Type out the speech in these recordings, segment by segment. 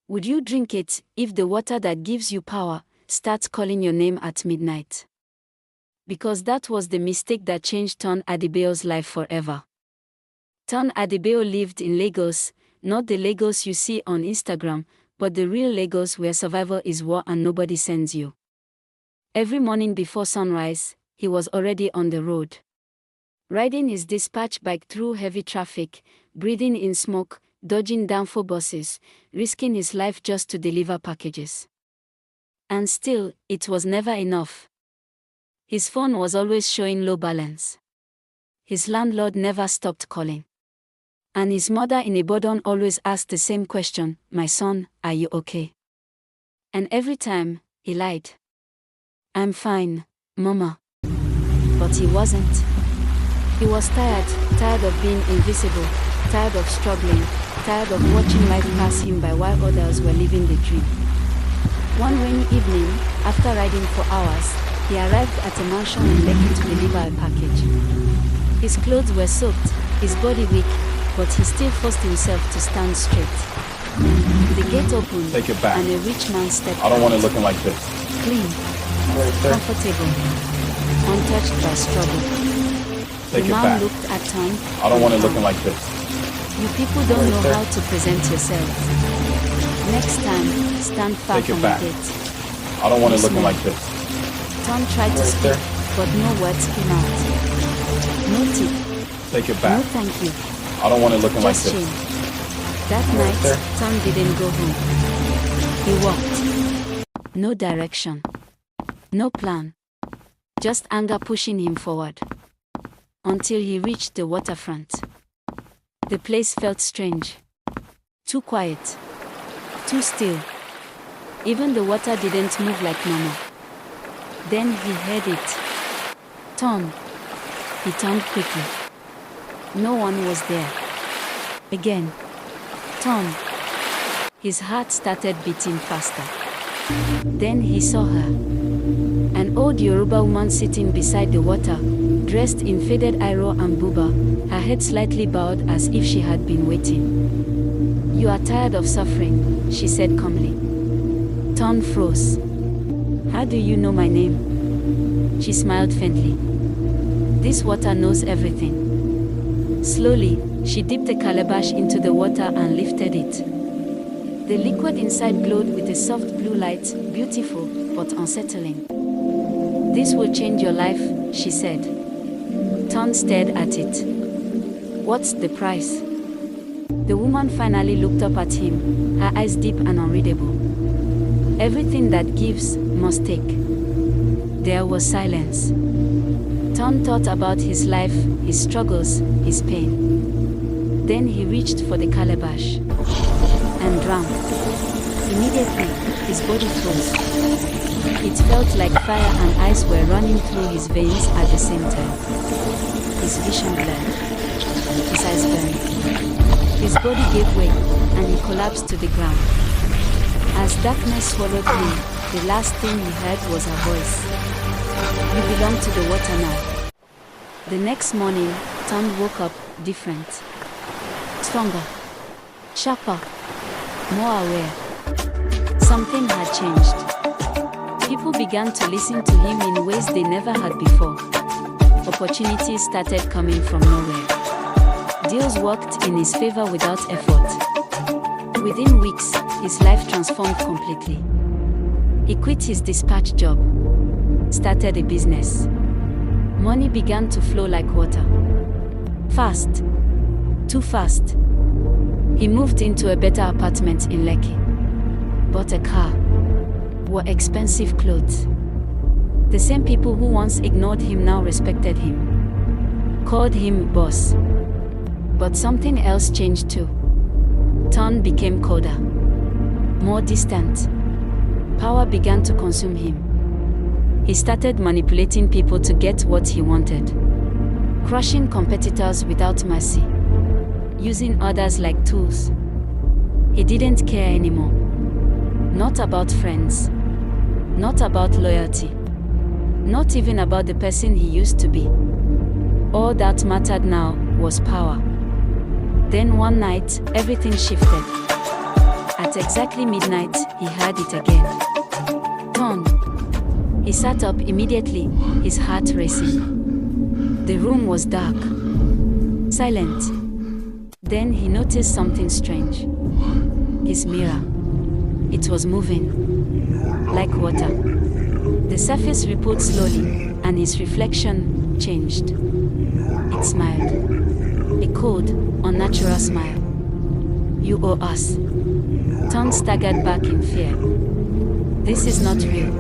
Would you drink it if the water that gives you power starts calling your name at midnight? Because that was the mistake that changed Tunde Adebayo's life forever. Tunde Adebayo lived in Lagos, not the Lagos you see on Instagram, but the real Lagos where survival is war and nobody sends you. Every morning before sunrise, he was already on the road. Riding his dispatch bike through heavy traffic, breathing in smoke, dodging downfall buses, risking his life just to deliver packages. And still, it was never enough. His phone was always showing low balance. His landlord never stopped calling. And his mother in Ibadan always asked the same question, "My son, are you okay?" And every time, he lied. "I'm fine, Mama." But he wasn't. He was tired of being invisible, tired of struggling, tired of watching life pass him by while others were living the dream. One rainy evening, after riding for hours, he arrived at a mansion in Lekki to deliver a package. His clothes were soaked, his body weak, but he still forced himself to stand straight. The gate opened, Take it back. And a rich man stepped I don't want it out. looking like this. Clean, comfortable, untouched by struggle. Take The it man back. looked at Tom. I don't want it looking like this. You people don't know how to present yourselves. Next time, stand far Take it from back. the gate. I don't want it Yes, looking ma'am. like this. Tom tried to speak, but no words came out. No tip, Take it no back. thank you, I don't want it looking like just this. shame. That night, Tom didn't go home. He walked. No direction. No plan. Just anger pushing him forward. Until he reached the waterfront. The place felt strange. Too quiet. Too still. Even the water didn't move like normal. Then he heard it. Tom. He turned quickly. No one was there. Again. Tom. His heart started beating faster. Then he saw her. An old Yoruba woman sitting beside the water, dressed in faded iro and buba, her head slightly bowed as if she had been waiting. "You are tired of suffering," she said calmly. Tom froze. "How do you know my name?" She smiled faintly. "This water knows everything." Slowly, she dipped a calabash into the water and lifted it. The liquid inside glowed with a soft blue light, beautiful, but unsettling. "This will change your life," she said. Tom stared at it. "What's the price?" The woman finally looked up at him, her eyes deep and unreadable. "Everything that gives must take." There was silence. Tom thought about his life, his struggles, his pain. Then he reached for the calabash and drank. Immediately, his body froze. It felt like fire and ice were running through his veins at the same time. His vision blurred. His eyes burned. His body gave way, and he collapsed to the ground. As darkness swallowed him, the last thing he heard was her voice. "You belong to the water now." The next morning, Tom woke up different. Stronger. Sharper. More aware. Something had changed. People began to listen to him in ways they never had before. Opportunities started coming from nowhere. Deals worked in his favor without effort. Within weeks, his life transformed completely. He quit his dispatch job, started a business. Money began to flow like water. Fast. Too fast. He moved into a better apartment in Lekki. Bought a car. Wore expensive clothes. The same people who once ignored him now respected him. Called him boss. But something else changed too. Tom became colder. More distant. Power began to consume him. He started manipulating people to get what he wanted. Crushing competitors without mercy. Using others like tools. He didn't care anymore. Not about friends. Not about loyalty. Not even about the person he used to be. All that mattered now was power. Then one night, everything shifted. At exactly midnight, he heard it again. Ton. He sat up immediately, his heart racing. The room was dark, silent. Then he noticed something strange. His mirror. It was moving, like water. The surface rippled slowly, and his reflection changed. It smiled. A cold, unnatural smile. You owe us. Ton staggered back in fear. This is not real.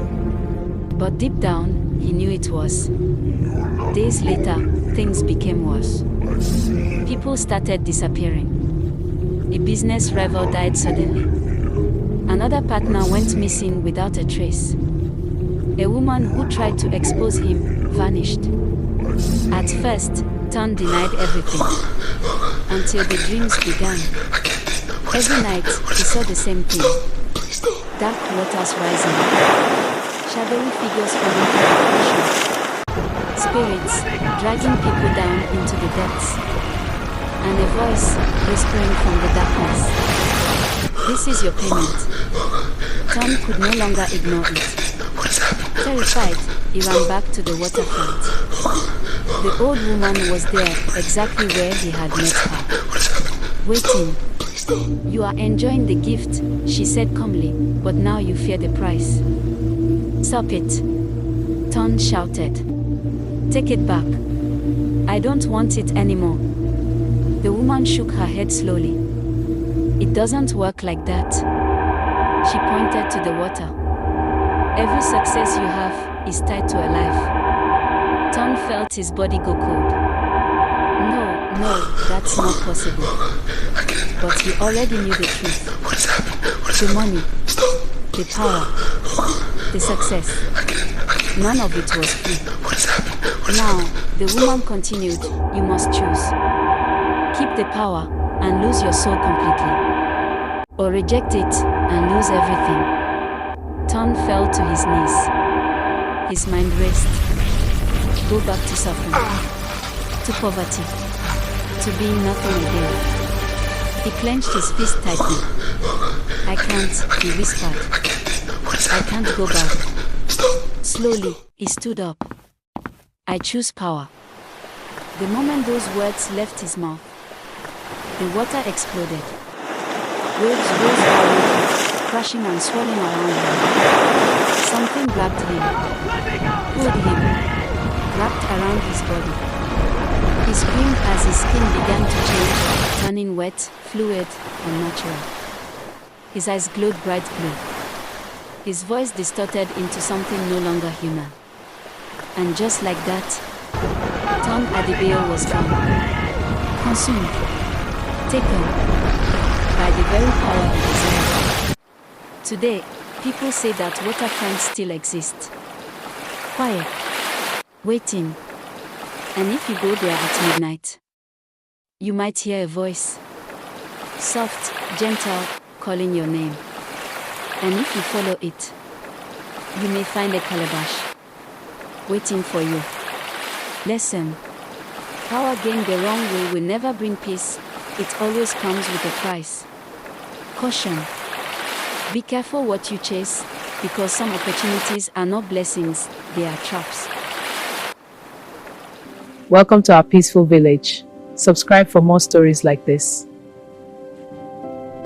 But deep down, he knew it was. Days later, things became worse. People started disappearing. A business rival died suddenly. Another partner went missing without a trace. A woman who tried to expose him vanished. At first, Ton denied everything. Until the dreams began. Every night, he saw the same thing. Dark waters rising. Shadowy figures falling from the ocean. Spirits dragging people down into the depths. And a voice whispering from the darkness. This is your payment. Ton could no longer ignore it. Terrified, he ran back to the waterfront. The old woman was there, exactly where he had met her. Waiting. You are enjoying the gift, she said calmly, but now you fear the price. Stop it. Ton shouted. Take it back. I don't want it anymore. The woman shook her head slowly. It doesn't work like that. She pointed to the water. Every success you have is tied to a life. Ton felt his body go cold. No, that's not possible. But he already knew the truth. The money, the power, the success. None of it was free. Now, the woman continued, you must choose. Keep the power and lose your soul completely. Or reject it and lose everything. Ton fell to his knees. His mind raced. Go back to suffering. To poverty. To being nothing again. He clenched his fist tightly. I can't, he whispered. I can't go back. Slowly, he stood up. I choose power. The moment those words left his mouth, the water exploded. Waves rose around him, crashing and swirling around him. Something grabbed him, pulled him, wrapped around his body. He screamed as his skin began to change, turning wet, fluid, unnatural. His eyes glowed bright blue. His voice distorted into something no longer human. And just like that, Tunde Adebayo was gone. Consumed. Taken. By the very power he desired. Today, people say that waterfronts still exist. Quiet. Waiting. And if you go there at midnight, you might hear a voice. Soft, gentle, calling your name. And if you follow it, you may find a calabash waiting for you. Lesson. Power gained the wrong way will never bring peace. It always comes with a price. Caution. Be careful what you chase, because some opportunities are not blessings, they are traps. Welcome to our peaceful village. Subscribe for more stories like this.